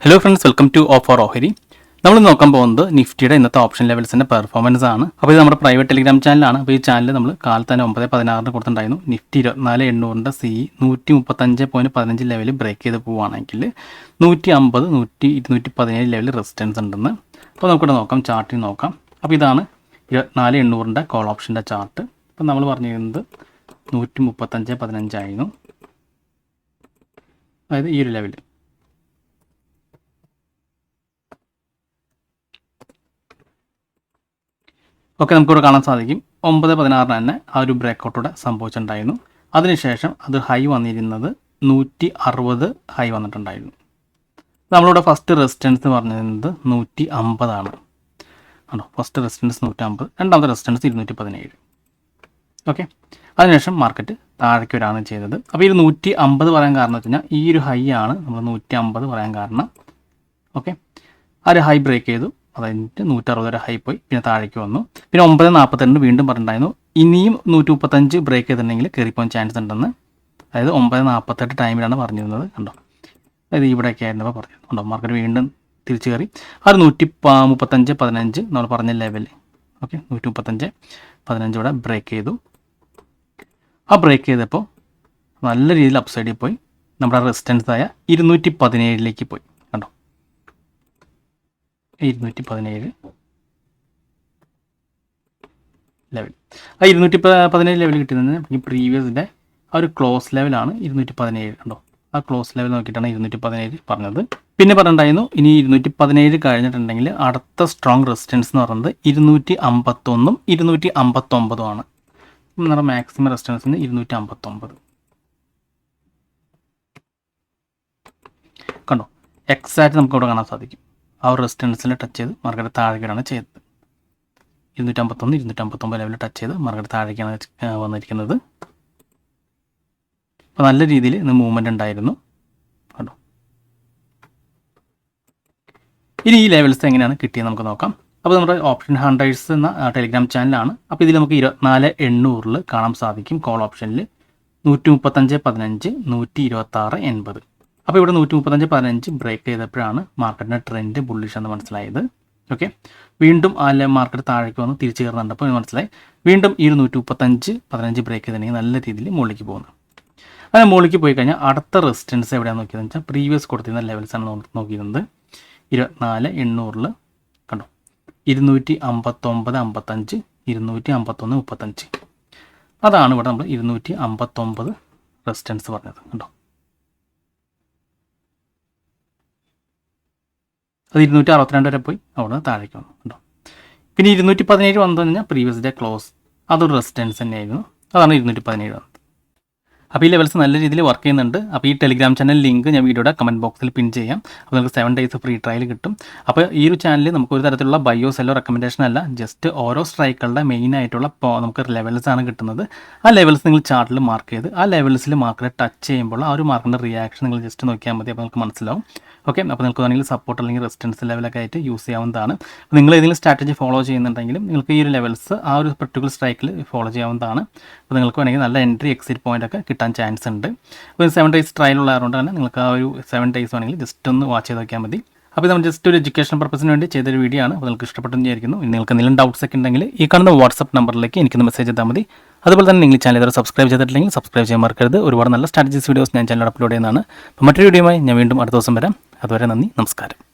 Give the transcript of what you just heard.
Hello friends, welcome to offer ഓഹരി. നമ്മൾ നോക്കാൻ പോകുന്നത് നിഫ്റ്റിയുടെ ഇന്നത്തെ ഓപ്ഷൻ ലെവൽസിൻ്റെ പെർഫോമൻസ് ആണ്. അപ്പോൾ ഇത് നമ്മുടെ പ്രൈവറ്റ് ടെലിഗ്രാം ചാനലാണ്. അപ്പോൾ ഈ ചാനൽ നമ്മൾ കാലത്ത് തന്നെ 9:16 കൊടുത്തിട്ടുണ്ടായിരുന്നു. നിഫ്റ്റി 24,800 135.15 ലെവലിൽ ബ്രേക്ക് ചെയ്ത് പോവുകയാണെങ്കിൽ 150, 100, 217 ലെവലിൽ റെസിസ്റ്റൻസ് ഉണ്ടെന്ന്. അപ്പോൾ നമുക്കിവിടെ നോക്കാം, ചാർട്ടിൽ നോക്കാം. അപ്പോൾ ഇതാണ് 24,800 കോൾ ഓപ്ഷൻ്റെ ചാർട്ട്. അപ്പോൾ നമ്മൾ പറഞ്ഞിരുന്നത് 135.15 ആയിരുന്നു, അതായത് ഈ ഒരു ലെവൽ. ഓക്കെ, നമുക്കിവിടെ കാണാൻ സാധിക്കും 9:16 തന്നെ ആ ഒരു ബ്രേക്കൗട്ടൂടെ സംഭവിച്ചിട്ടുണ്ടായിരുന്നു. അതിനുശേഷം അത് ഹൈ വന്നിരുന്നത് 160 ഹൈ വന്നിട്ടുണ്ടായിരുന്നു. നമ്മളിവിടെ ഫസ്റ്റ് റെസിസ്റ്റൻസ് എന്ന് പറഞ്ഞിരുന്നത് 150 ആണ്. ആണോ, ഫസ്റ്റ് റെസിസ്റ്റൻസ് 150, രണ്ടാമത്തെ റെസിസ്റ്റൻസ് 217. ഓക്കെ, അതിനുശേഷം മാർക്കറ്റ് താഴേക്ക് വരാണ് ചെയ്തത്. അപ്പോൾ ഈ 150 പറയാൻ കാരണം വെച്ച് കഴിഞ്ഞാൽ ഈ ഒരു ഹൈ ആണ് നമ്മൾ 150 പറയാൻ കാരണം. ഓക്കെ, ആ ഒരു ഹൈ ബ്രേക്ക് ചെയ്തു, അതായത് 160 വരെ ഹൈ പോയി, പിന്നെ താഴേക്ക് വന്നു. പിന്നെ 9:42 വീണ്ടും പറഞ്ഞിട്ടുണ്ടായിരുന്നു ഇനിയും 135 ബ്രേക്ക് ചെയ്തിട്ടുണ്ടെങ്കിൽ കയറിപ്പോകാൻ ചാൻസ് ഉണ്ടെന്ന്. അതായത് 9:48 ടൈമിലാണ് പറഞ്ഞിരുന്നത്. കണ്ടോ, അതായത് ഇവിടെയൊക്കെ ആയിരുന്നപ്പോൾ പറഞ്ഞിരുന്നു. കണ്ടോ, മാർക്കറ്റ് വീണ്ടും തിരിച്ചു കയറി ആ 135.15 നമ്മൾ പറഞ്ഞ ലെവൽ. ഓക്കെ, 135.15 ഇവിടെ ബ്രേക്ക് ചെയ്തു. ആ ബ്രേക്ക് ചെയ്തപ്പോൾ നല്ല രീതിയിൽ അപ്സൈഡിൽ പോയി, നമ്മുടെ റെസിസ്റ്റൻസ് ആയ 217 പോയി. കണ്ടോ, 217 ലെവൽ. ആ 217 ലെവൽ കിട്ടുന്നത് ഈ പ്രീവിയസിൻ്റെ ആ ഒരു ക്ലോസ് ലെവലാണ് 217. കണ്ടോ, ആ ക്ലോസ് ലെവൽ നോക്കിയിട്ടാണ് 217 പറഞ്ഞത്. പിന്നെ പറഞ്ഞിട്ടുണ്ടായിരുന്നു ഇനി 217 കഴിഞ്ഞിട്ടുണ്ടെങ്കിൽ അടുത്ത സ്ട്രോങ് റെസിസ്റ്റൻസ് എന്ന് പറയുന്നത് 251 259 ആണ്. നമ്മുടെ മാക്സിമം റെസിസ്റ്റൻസിന് 259. കണ്ടോ, എക്സാക്റ്റ് നമുക്ക് ഇവിടെ കാണാൻ സാധിക്കും. ആ ഒരു റെസിസ്റ്റൻസിൽ ടച്ച് ചെയ്ത് മാർക്കറ്റ് താഴേക്കാണ് ചെയ്തത്. 251 259 ലെവലിൽ ടച്ച് ചെയ്ത് മാർക്കറ്റ് താഴേക്കാണ് വന്നിരിക്കുന്നത്. അപ്പോൾ നല്ല രീതിയിൽ ഇന്ന് മൂവ്മെൻറ്റ് ഉണ്ടായിരുന്നു. കണ്ടോ, ഇനി ഈ ലെവൽസ് എങ്ങനെയാണ് കിട്ടിയത് നമുക്ക് നോക്കാം. അപ്പോൾ നമ്മുടെ ഓപ്ഷൻ ഹൺഡ്രഡ്സ് എന്ന ടെലിഗ്രാം ചാനലാണ്. അപ്പോൾ ഇതിൽ നമുക്ക് 24,800 കാണാൻ സാധിക്കും. കോൾ ഓപ്ഷനിൽ 135.15 126.80. അപ്പോൾ ഇവിടെ 135.15 ബ്രേക്ക് ചെയ്തപ്പോഴാണ് മാർക്കറ്റിൻ്റെ ട്രെൻഡ് ബുള്ളിഷ് എന്ന് മനസ്സിലായത്. ഓക്കെ, വീണ്ടും ആ മാർക്കറ്റ് താഴേക്ക് വന്ന് തിരിച്ചു കയറുന്നുണ്ടപ്പോൾ മനസ്സിലായി വീണ്ടും ഈ 135.15 ബ്രേക്ക് ചെയ്തിട്ടുണ്ടെങ്കിൽ നല്ല രീതിയിൽ മുകളിലേക്ക് പോകുന്നു. അങ്ങനെ മുകളിലേക്ക് പോയി കഴിഞ്ഞാൽ അടുത്ത റെസിസ്റ്റൻസ് എവിടെയാണെന്ന് നോക്കിയതെന്ന് വെച്ചാൽ പ്രീവിയസ് കൊടുത്തിരുന്ന ലെവൽസാണ് നോക്കിയിരുന്നത്. 24,800 കണ്ടോ, 259.55 251.35. അതാണ് ഇവിടെ നമ്മൾ 259 റെസിസ്റ്റൻസ് പറഞ്ഞത്. കണ്ടോ, അത് 262 വരെ പോയി അവിടെ താഴേക്ക് വന്നു. കേട്ടോ, പിന്നെ 217 വന്നു കഴിഞ്ഞാൽ പ്രീവിയസ് ഡേ ക്ലോസ് അതൊരു റെസിസ്റ്റൻസ് തന്നെയായിരുന്നു. അതാണ് 217 വന്നത്. അപ്പോൾ ഈ ലെവൽസ് നല്ല രീതിയിൽ വർക്ക് ചെയ്യുന്നുണ്ട്. അപ്പോൾ ഈ ടെലിഗ്രാം ചാനൽ ലിങ്ക് ഞാൻ വീഡിയോയുടെ കമൻറ്റ് ബോക്സിൽ പിൻ ചെയ്യാം. അപ്പോൾ നമുക്ക് 7 days ഫ്രീ ട്രയൽ കിട്ടും. അപ്പോൾ ഈ ഒരു ചാനലിൽ നമുക്ക് ഒരു തരത്തിലുള്ള ബയോ സെല്ലോ റെക്കമെൻഡേഷൻ അല്ല, ജസ്റ്റ് ഓരോ സ്ട്രൈക്കുകളുടെ മെയിൻ ആയിട്ടുള്ള നമുക്ക് ലെവൽസ് ആണ് കിട്ടുന്നത്. ആ ലെവൽസ് നിങ്ങൾ ചാർട്ടിൽ മാർക്ക് ചെയ്ത് ആ ലെവൽസിൽ മാർക്കറ്റ് ടച്ച് ചെയ്യുമ്പോൾ ആ ഒരു മാർക്കിൻ്റെ റിയാക്ഷൻ നിങ്ങൾ ജസ്റ്റ് നോക്കിയാൽ മതി. അപ്പോൾ നിങ്ങൾക്ക് മനസ്സിലാവും. ഓക്കെ, അപ്പോൾ നിങ്ങൾക്ക് വേണമെങ്കിൽ സപ്പോർട്ട് അല്ലെങ്കിൽ റെസിസ്റ്റൻസ് ലെവലൊക്കെ ആയിട്ട് യൂസ് ചെയ്യാവുന്നതാണ്. അപ്പോൾ നിങ്ങൾ ഏതെങ്കിലും സ്ട്രാറ്റജി ഫോളോ ചെയ്യുന്നുണ്ടെങ്കിലും നിങ്ങൾക്ക് ഈ ഒരു ലെവൽസ് ആ ഒരു പെർട്ടിക്കുലർ സ്ട്രൈക്കിൽ ഫോളോ ചെയ്യാവുന്നതാണ്. അപ്പോൾ നിങ്ങൾക്ക് വേണമെങ്കിൽ നല്ല എൻട്രി എക്സിറ്റ് പോയിൻ്റ് ഒക്കെ കിട്ടാൻ ചാൻസ് ഉണ്ട്. അപ്പോൾ 7 days ട്രയൽ ഉള്ളതുകൊണ്ട് തന്നെ നിങ്ങൾക്ക് ആ ഒരു 7 days വേണമെങ്കിൽ ജസ്റ്റ് ഒന്ന് വാച്ച് ചെയ്ത് നോക്കിയാൽ മതി. അപ്പോൾ നമ്മൾ ജസ്റ്റ് ഒരു എഡ്യൂക്കേഷൻ പർപ്പസിന് വേണ്ടി ചെയ്തൊരു വീഡിയോ ആണ്. അപ്പോൾ നിങ്ങൾക്ക് ഇഷ്ടപ്പെട്ടെന്ന് വിചാരിക്കുന്നു. ഇനി നിങ്ങൾക്ക് എന്തെങ്കിലും ഡൗട്ട്സ് ഒക്കെ ഉണ്ടെങ്കിൽ ഈ കാണുന്ന വാട്സപ്പ് നമ്പറിലേക്ക് എനിക്കൊന്ന് മെസ്സേജ് ചെയ്താൽ മതി. അതുപോലെ തന്നെ നിങ്ങൾ ചാനൽ ഇതുവരെ സബ്സ്ക്രൈബ് ചെയ്തിട്ടില്ലെങ്കിൽ സബ്സ്ക്രൈബ് ചെയ്യാൻ മറക്കരുത്. ഒരുപാട് നല്ല സ്ട്രാറ്റജീസ് വീഡിയോസ് ഞാൻ ചാനൽ അപ്ലോഡ് ചെയ്യുന്നതാണ്. അപ്പോൾ മറ്റൊരു വീഡിയോയുമായി ഞാൻ വീണ്ടും അടുത്ത ദിവസം വരാം. അതുവരെ നന്ദി, നമസ്കാരം.